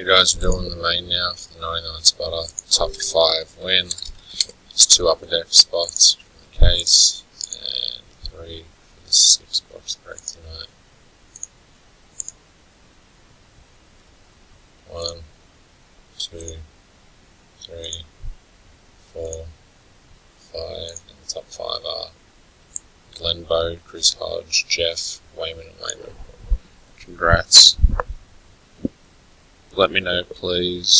You guys are doing the main now for the 99 spotter. Top 5 win. There's 2 upper deck spots for the case, and 3 for the 6 box break tonight. 1, 2, 3, 4, 5, and the top 5 are Glenn Bowe, Chris Hodge, Jeff, Wayman and Wayman. Congrats. Let me know, please,